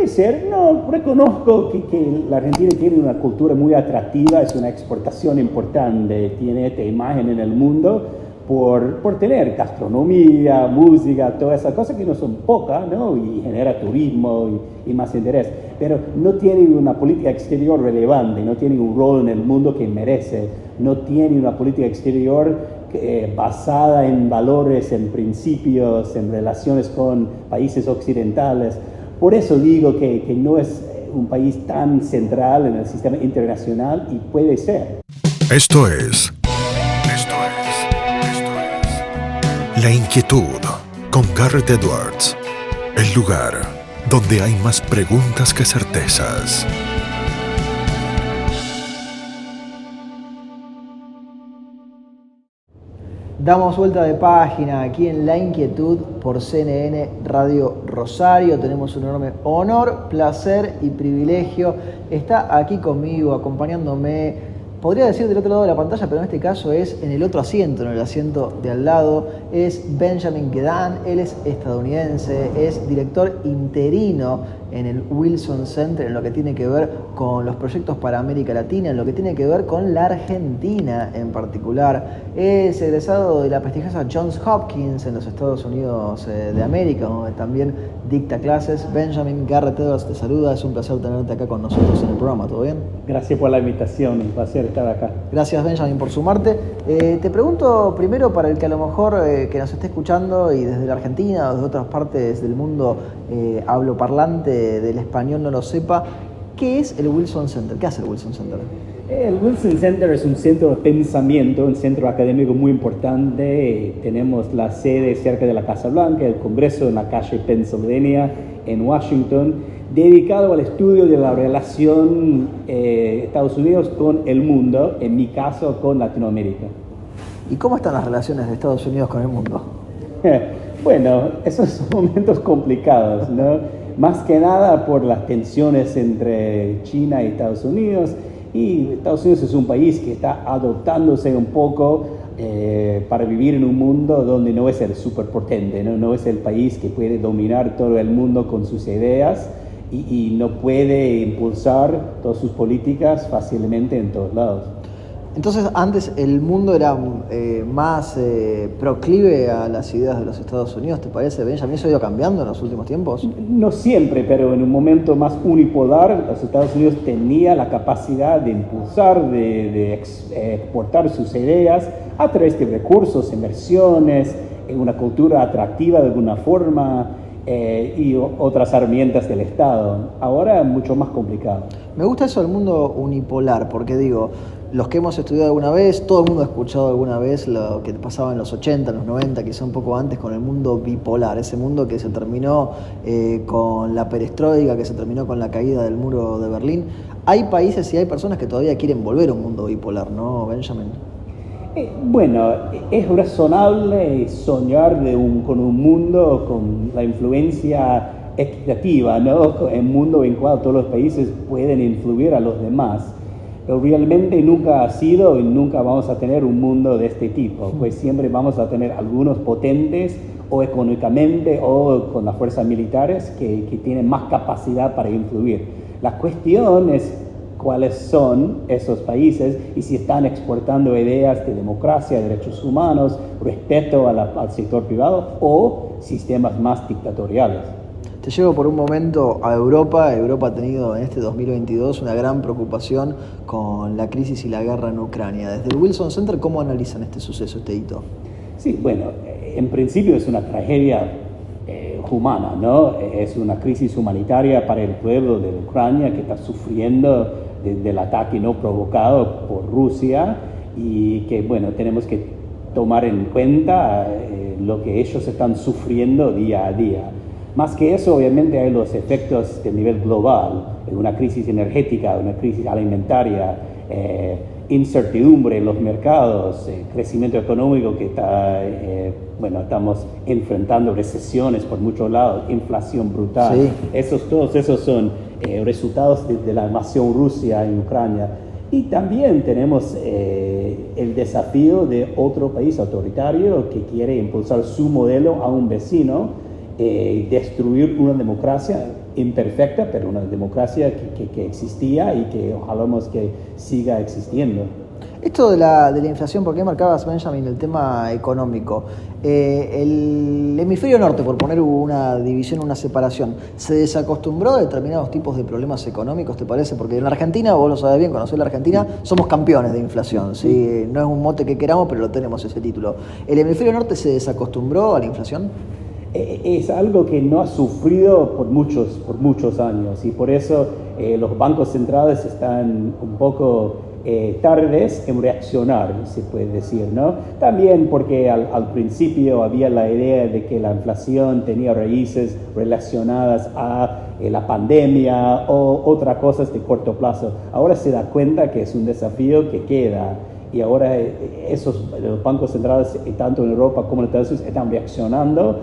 Puede ser, no, reconozco que la Argentina tiene una cultura muy atractiva, es una exportación importante, tiene esta imagen en el mundo por tener gastronomía, música, todas esas cosas que no son pocas, ¿no? Y genera turismo y más interés. Pero no tiene una política exterior relevante, no tiene un rol en el mundo que merece, no tiene una política exterior basada en valores, en principios, en relaciones con países occidentales. Por eso digo que no es un país tan central en el sistema internacional y puede ser. Esto es La Inquietud con Garrett Edwards, el lugar donde hay más preguntas que certezas. Damos vuelta de página aquí en La Inquietud por CNN Radio Rosario. Tenemos un enorme honor, placer y privilegio. Está aquí conmigo, acompañándome, podría decir del otro lado de la pantalla, pero en este caso es en el otro asiento, en el asiento de al lado. Es Benjamin Gedan, él es estadounidense, es director interino en el Wilson Center en lo que tiene que ver con los proyectos para América Latina, en lo que tiene que ver con la Argentina en particular. Es egresado de la prestigiosa Johns Hopkins en los Estados Unidos de América, donde también dicta clases. Benjamin, Garrett Edwards te saluda, es un placer tenerte acá con nosotros en el programa, ¿todo bien? Gracias por la invitación, un placer estar acá. Gracias, Benjamin, por sumarte. Te pregunto primero, para el que a lo mejor que nos esté escuchando y desde la Argentina o desde otras partes del mundo habloparlante del español no lo sepa, ¿qué es el Wilson Center? ¿Qué hace el Wilson Center? El Wilson Center es un centro de pensamiento, un centro académico muy importante. Tenemos la sede cerca de la Casa Blanca, el Congreso en la calle Pennsylvania, en Washington, dedicado al estudio de la relación Estados Unidos con el mundo, en mi caso con Latinoamérica. ¿Y cómo están las relaciones de Estados Unidos con el mundo? Bueno, esos son momentos complicados, ¿no? Más que nada por las tensiones entre China y Estados Unidos. Y Estados Unidos es un país que está adoptándose un poco para vivir en un mundo donde no es el superpotente, no es el país que puede dominar todo el mundo con sus ideas y no puede impulsar todas sus políticas fácilmente en todos lados. Entonces, antes el mundo era más proclive a las ideas de los Estados Unidos, ¿te parece, Benjamin? ¿Eso ha ido cambiando en los últimos tiempos? No siempre, pero en un momento más unipolar, los Estados Unidos tenían la capacidad de impulsar, de exportar sus ideas a través de recursos, inversiones, una cultura atractiva de alguna forma y otras herramientas del Estado. Ahora es mucho más complicado. Me gusta eso del mundo unipolar, porque digo, los que hemos estudiado alguna vez, todo el mundo ha escuchado alguna vez lo que pasaba en los 80, en los 90, quizá un poco antes, con el mundo bipolar, ese mundo que se terminó con la perestroika, que se terminó con la caída del muro de Berlín. Hay países y hay personas que todavía quieren volver a un mundo bipolar, ¿no, Benjamin? Bueno, es razonable soñar con un mundo con la influencia equitativa, ¿no? Un mundo en el cual todos los países pueden influir a los demás. Pero realmente nunca ha sido y nunca vamos a tener un mundo de este tipo, pues siempre vamos a tener algunos potentes o económicamente o con las fuerzas militares que tienen más capacidad para influir. La cuestión es cuáles son esos países y si están exportando ideas de democracia, derechos humanos, respeto al sector privado o sistemas más dictatoriales. Te llevo por un momento a Europa. Europa ha tenido en este 2022 una gran preocupación con la crisis y la guerra en Ucrania. Desde el Wilson Center, ¿cómo analizan este suceso, este hito? Sí, bueno, en principio es una tragedia humana, ¿no? Es una crisis humanitaria para el pueblo de Ucrania que está sufriendo del ataque no provocado por Rusia y que, bueno, tenemos que tomar en cuenta lo que ellos están sufriendo día a día. Más que eso, obviamente, hay los efectos de nivel global, una crisis energética, una crisis alimentaria, incertidumbre en los mercados, crecimiento económico que está, estamos enfrentando recesiones por muchos lados, inflación brutal. Sí. Todos esos son resultados de la invasión rusa en Ucrania. Y también tenemos el desafío de otro país autoritario que quiere impulsar su modelo a un vecino, destruir una democracia imperfecta, pero una democracia que existía y que ojalá que siga existiendo. Esto de la inflación, ¿por qué marcabas, Benjamin, el tema económico? El hemisferio norte, por poner una división, una separación, ¿se desacostumbró a determinados tipos de problemas económicos, te parece? Porque en la Argentina, vos lo sabés bien, conocés la Argentina, somos campeones de inflación, ¿sí? No es un mote que queramos, pero lo tenemos ese título. ¿El hemisferio norte se desacostumbró a la inflación? Es algo que no ha sufrido por muchos años, y por eso los bancos centrales están un poco tardes en reaccionar, se puede decir, ¿no? También porque al principio había la idea de que la inflación tenía raíces relacionadas a la pandemia o otras cosas de corto plazo. Ahora se da cuenta que es un desafío que queda, y ahora los bancos centrales, tanto en Europa como en Estados Unidos, están reaccionando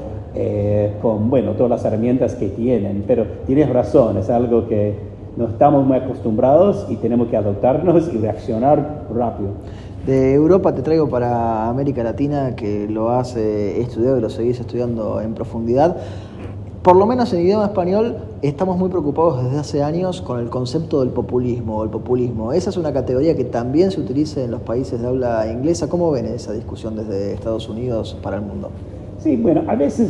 con todas las herramientas que tienen. Pero tienes razón, es algo que no estamos muy acostumbrados y tenemos que adaptarnos y reaccionar rápido. De Europa te traigo para América Latina, que lo has estudiado y lo seguís estudiando en profundidad. Por lo menos en idioma español estamos muy preocupados desde hace años con el concepto del populismo. El populismo, esa es una categoría que también se utiliza en los países de habla inglesa. ¿Cómo ven esa discusión desde Estados Unidos para el mundo? Sí, a veces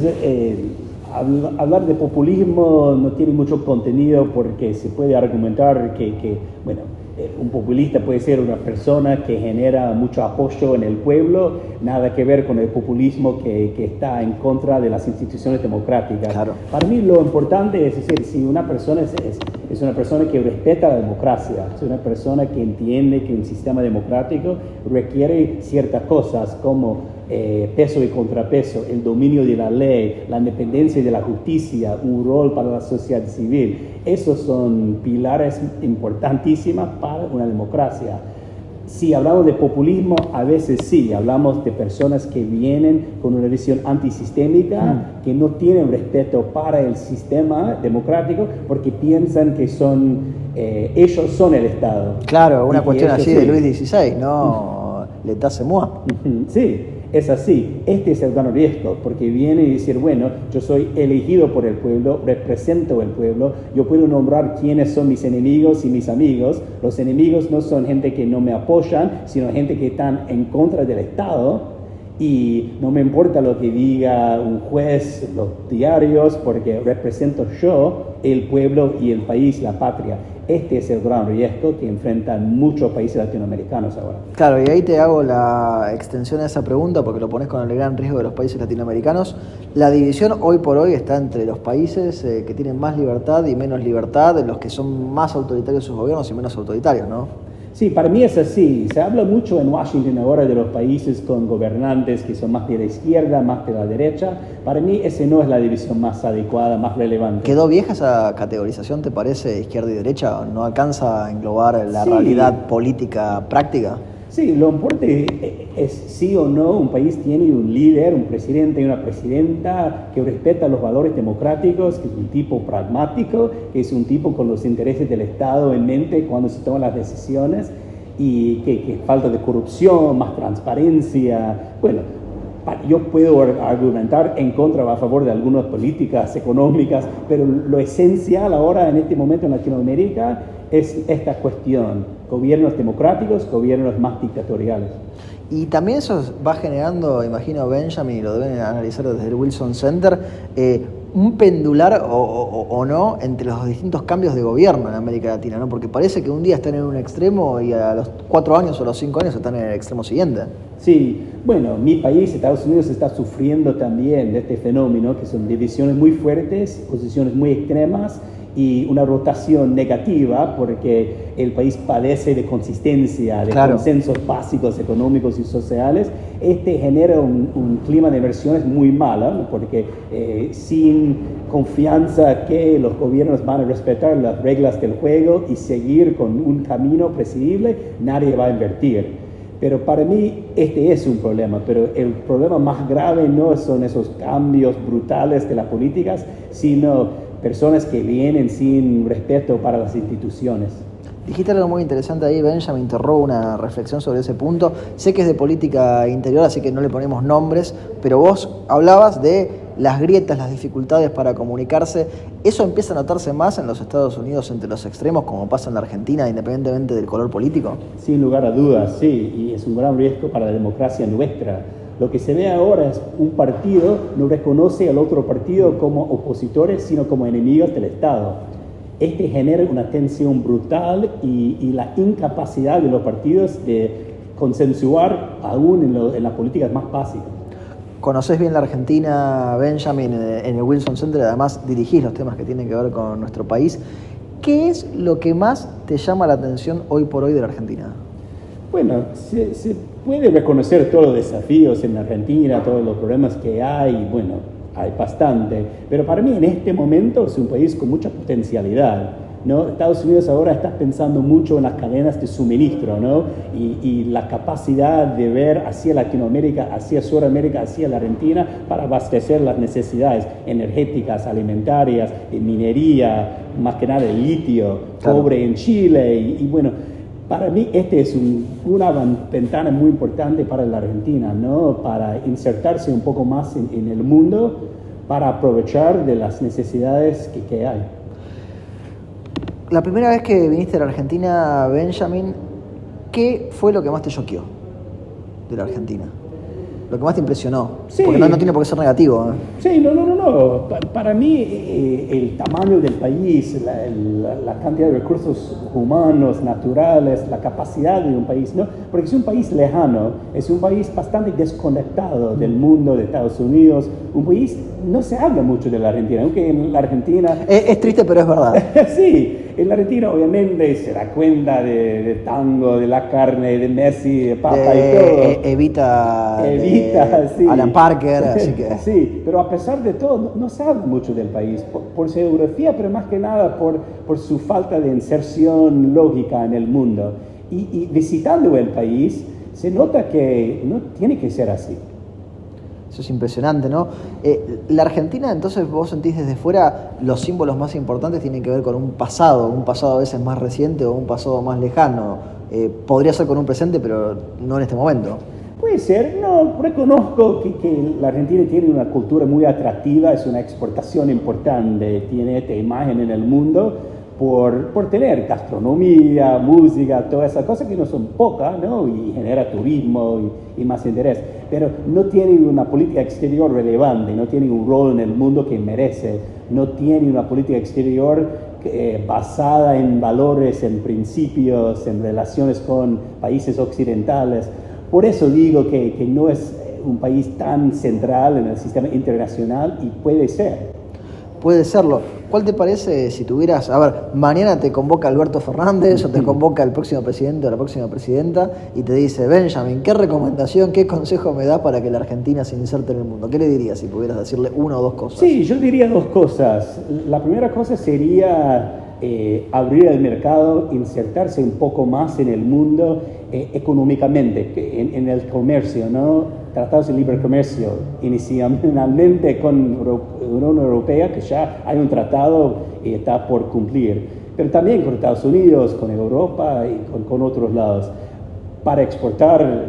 hablar de populismo no tiene mucho contenido, porque se puede argumentar que un populista puede ser una persona que genera mucho apoyo en el pueblo, nada que ver con el populismo que está en contra de las instituciones democráticas. Claro. Para mí lo importante es decir, si una persona es una persona que respeta la democracia, es una persona que entiende que un sistema democrático requiere ciertas cosas como peso y contrapeso, el dominio de la ley, la independencia de la justicia, un rol para la sociedad civil. Esos son pilares importantísimos para una democracia. Si hablamos de populismo, a veces sí, hablamos de personas que vienen con una visión antisistémica, que no tienen respeto para el sistema democrático porque piensan que ellos son el Estado. Claro, una cuestión así de Luis XVI, ¿no? L'État c'est moi. Sí. Es así, este es el gran riesgo, porque viene y decir, yo soy elegido por el pueblo, represento el pueblo, yo puedo nombrar quiénes son mis enemigos y mis amigos. Los enemigos no son gente que no me apoyan, sino gente que están en contra del Estado, y no me importa lo que diga un juez, los diarios, porque represento yo el pueblo y el país, la patria. Este es el gran riesgo que enfrentan muchos países latinoamericanos ahora. Claro, y ahí te hago la extensión a esa pregunta, porque lo pones con el gran riesgo de los países latinoamericanos. La división hoy por hoy está entre los países que tienen más libertad y menos libertad, los que son más autoritarios sus gobiernos y menos autoritarios, ¿no? Sí, para mí es así. Se habla mucho en Washington ahora de los países con gobernantes que son más de la izquierda, más de la derecha. Para mí esa no es la división más adecuada, más relevante. ¿Quedó vieja esa categorización, te parece, izquierda y derecha? ¿No alcanza a englobar la realidad política práctica? Sí, lo importante es sí o no un país tiene un líder, un presidente y una presidenta que respeta los valores democráticos, que es un tipo pragmático, que es un tipo con los intereses del Estado en mente cuando se toman las decisiones, y que falta de corrupción, más transparencia. Yo puedo argumentar en contra o a favor de algunas políticas económicas, pero lo esencial ahora en este momento en Latinoamérica es esta cuestión: gobiernos democráticos, gobiernos más dictatoriales. Y también eso va generando, imagino, Benjamin, y lo deben analizar desde el Wilson Center, un pendular o no entre los distintos cambios de gobierno en América Latina, ¿no? Porque parece que un día están en un extremo y a los 4 años o los 5 años están en el extremo siguiente. Sí, mi país, Estados Unidos, está sufriendo también de este fenómeno, que son divisiones muy fuertes, posiciones muy extremas y una rotación negativa, porque el país padece de consistencia, de consensos básicos económicos y sociales. Este genera un clima de inversiones muy malo, porque sin confianza que los gobiernos van a respetar las reglas del juego y seguir con un camino previsible, nadie va a invertir. Pero para mí este es un problema, pero el problema más grave no son esos cambios brutales de las políticas, sino personas que vienen sin respeto para las instituciones. Dijiste algo muy interesante ahí, Benjamin, te robo una reflexión sobre ese punto. Sé que es de política interior, así que no le ponemos nombres, pero vos hablabas de las grietas, las dificultades para comunicarse. ¿Eso empieza a notarse más en los Estados Unidos entre los extremos, como pasa en la Argentina, independientemente del color político? Sin lugar a dudas, sí, y es un gran riesgo para la democracia nuestra. Lo que se ve ahora es un partido no reconoce al otro partido como opositores, sino como enemigos del Estado. Este genera una tensión brutal y la incapacidad de los partidos de consensuar aún en las políticas más básicas. Conocés bien la Argentina, Benjamin, en el Wilson Center, además dirigís los temas que tienen que ver con nuestro país. ¿Qué es lo que más te llama la atención hoy por hoy de la Argentina? Bueno, se puede reconocer todos los desafíos en la Argentina, todos los problemas que hay, bueno, hay bastante, pero para mí en este momento es un país con mucha potencialidad, ¿no? Estados Unidos ahora está pensando mucho en las cadenas de suministro, ¿no? Y la capacidad de ver hacia Latinoamérica, hacia Sudamérica, hacia la Argentina para abastecer las necesidades energéticas, alimentarias, de minería, más que nada de litio, claro, cobre en Chile y bueno, para mí este es una ventana muy importante para la Argentina, ¿no? Para insertarse un poco más en el mundo, para aprovechar de las necesidades que hay. La primera vez que viniste a la Argentina, Benjamin, ¿qué fue lo que más te choqueó de la Argentina? Lo que más te impresionó. Sí. Porque no tiene por qué ser negativo, ¿eh? Sí, no. Para mí el tamaño del país, la cantidad de recursos humanos, naturales, la capacidad de un país, ¿no? Porque es un país lejano, es un país bastante desconectado del mundo, de Estados Unidos, un país, no se habla mucho de la Argentina, aunque en la Argentina... Es triste, pero es verdad. Sí, en la Argentina obviamente se da cuenta de tango, de la carne, de Messi, de Papa y todo. Evita, sí. Alan Parker, así que... Sí, pero a pesar de todo, no se habla mucho del país, por su geografía, pero más que nada por su falta de inserción lógica en el mundo. Y visitando el país, se nota que no tiene que ser así. Eso es impresionante, ¿no? La Argentina, entonces, vos sentís desde fuera, los símbolos más importantes tienen que ver con un pasado a veces más reciente o un pasado más lejano. Podría ser con un presente, pero no en este momento. Puede ser, no, reconozco que la Argentina tiene una cultura muy atractiva, es una exportación importante, tiene esta imagen en el mundo por tener gastronomía, música, todas esas cosas que no son pocas, ¿no? Y genera turismo y más interés, pero no tiene una política exterior relevante, no tiene un rol en el mundo que merece, no tiene una política exterior basada en valores, en principios, en relaciones con países occidentales. Por eso digo que no es un país tan central en el sistema internacional y puede ser. Puede serlo. ¿Cuál te parece si tuvieras, mañana te convoca Alberto Fernández o te convoca el próximo presidente o la próxima presidenta y te dice, Benjamin, ¿qué recomendación, qué consejo me da para que la Argentina se inserte en el mundo? ¿Qué le dirías si pudieras decirle una o dos cosas? Sí, yo diría dos cosas. La primera cosa sería abrir el mercado, insertarse un poco más en el mundo económicamente, en el comercio, ¿no? Tratados de libre comercio, inicialmente con la Unión Europea, que ya hay un tratado y está por cumplir, pero también con Estados Unidos, con Europa y con otros lados, para exportar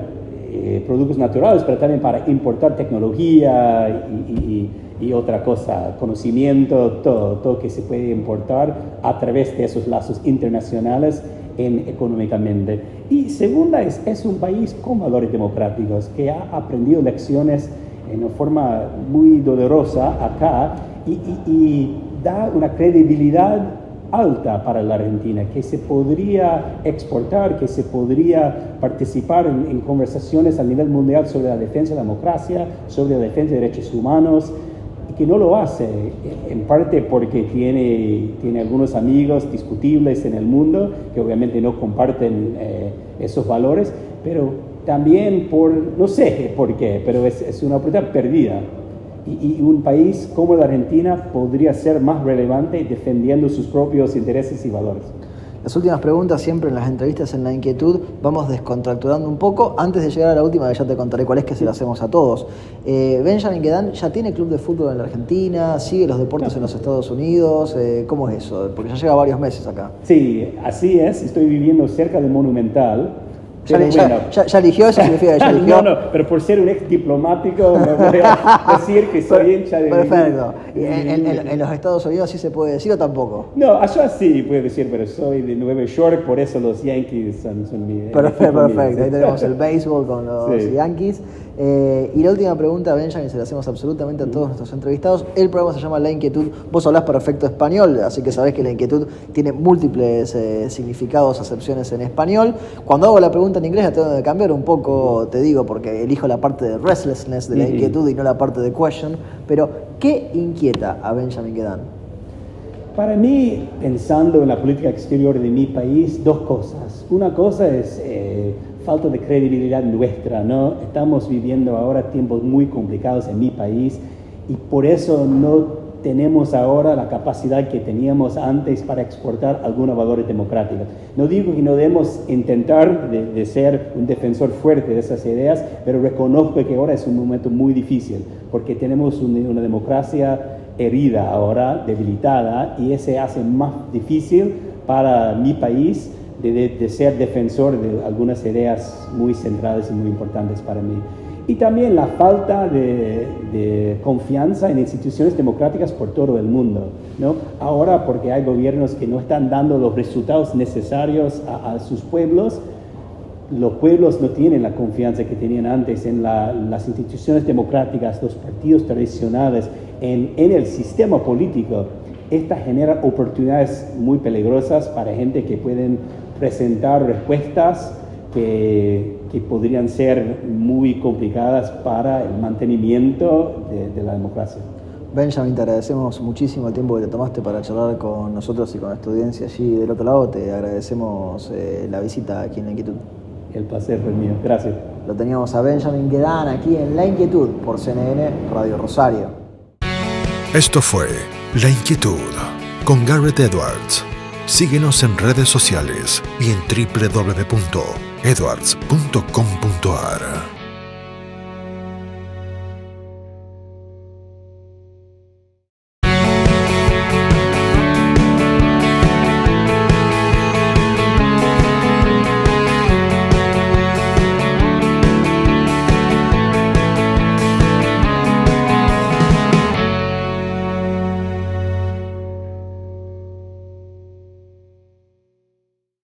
productos naturales, pero también para importar tecnología y otra cosa, conocimiento, todo que se puede importar a través de esos lazos internacionales económicamente. Y segunda, es un país con valores democráticos que ha aprendido lecciones en una forma muy dolorosa acá y da una credibilidad alta para la Argentina, que se podría exportar, que se podría participar en conversaciones a nivel mundial sobre la defensa de la democracia, sobre la defensa de derechos humanos, y que no lo hace, en parte porque tiene algunos amigos discutibles en el mundo, que obviamente no comparten esos valores, pero también no sé por qué, pero es una oportunidad perdida. Y un país como la Argentina podría ser más relevante defendiendo sus propios intereses y valores. Las últimas preguntas siempre en las entrevistas en La Inquietud vamos descontracturando un poco. Antes de llegar a la última, que ya te contaré cuál es, que se lo hacemos a todos. Benjamin Guedán ya tiene club de fútbol en la Argentina, sigue los deportes en los Estados Unidos. ¿Cómo es eso? Porque ya lleva varios meses acá. Sí, así es. Estoy viviendo cerca de Monumental. ¿Ya eligió? ¿Eso significa que ya eligió? No, pero por ser un ex diplomático me voy a decir que soy hincha de... Perfecto. ¿En los Estados Unidos sí se puede decir o tampoco? No, allá sí puede decir, pero soy de Nueva York, por eso los Yankees son mi... Perfecto. Ahí tenemos el béisbol con los Yankees. Y la última pregunta, Benjamin, se la hacemos absolutamente a todos nuestros entrevistados. El programa se llama La Inquietud. Vos hablás perfecto español, así que sabés que La Inquietud tiene múltiples significados, acepciones en español. Cuando hago la pregunta en inglés la tengo que cambiar un poco, te digo, porque elijo la parte de restlessness de la inquietud y no la parte de question. Pero, ¿qué inquieta a Benjamin Guedán? Para mí, pensando en la política exterior de mi país, dos cosas. Una cosa es falta de credibilidad nuestra, ¿no? Estamos viviendo ahora tiempos muy complicados en mi país y por eso no tenemos ahora la capacidad que teníamos antes para exportar algunos valores democráticos. No digo que no debemos intentar de ser un defensor fuerte de esas ideas, pero reconozco que ahora es un momento muy difícil, porque tenemos una democracia herida ahora, debilitada, y ese hace más difícil para mi país de ser defensor de algunas ideas muy centrales y muy importantes para mí. Y también la falta de confianza en instituciones democráticas por todo el mundo, ¿no? Ahora, porque hay gobiernos que no están dando los resultados necesarios a sus pueblos, los pueblos no tienen la confianza que tenían antes en las instituciones democráticas, los partidos tradicionales, en el sistema político. Esta genera oportunidades muy peligrosas para gente que pueden presentar respuestas que podrían ser muy complicadas para el mantenimiento de la democracia. Benjamin, te agradecemos muchísimo el tiempo que te tomaste para charlar con nosotros y con nuestra audiencia allí del otro lado. Te agradecemos la visita aquí en La Inquietud. El placer fue mío. Gracias. Lo teníamos a Benjamin Guedán aquí en La Inquietud por CNN Radio Rosario. Esto fue La Inquietud con Garrett Edwards. Síguenos en redes sociales y en www.edwards.com.ar.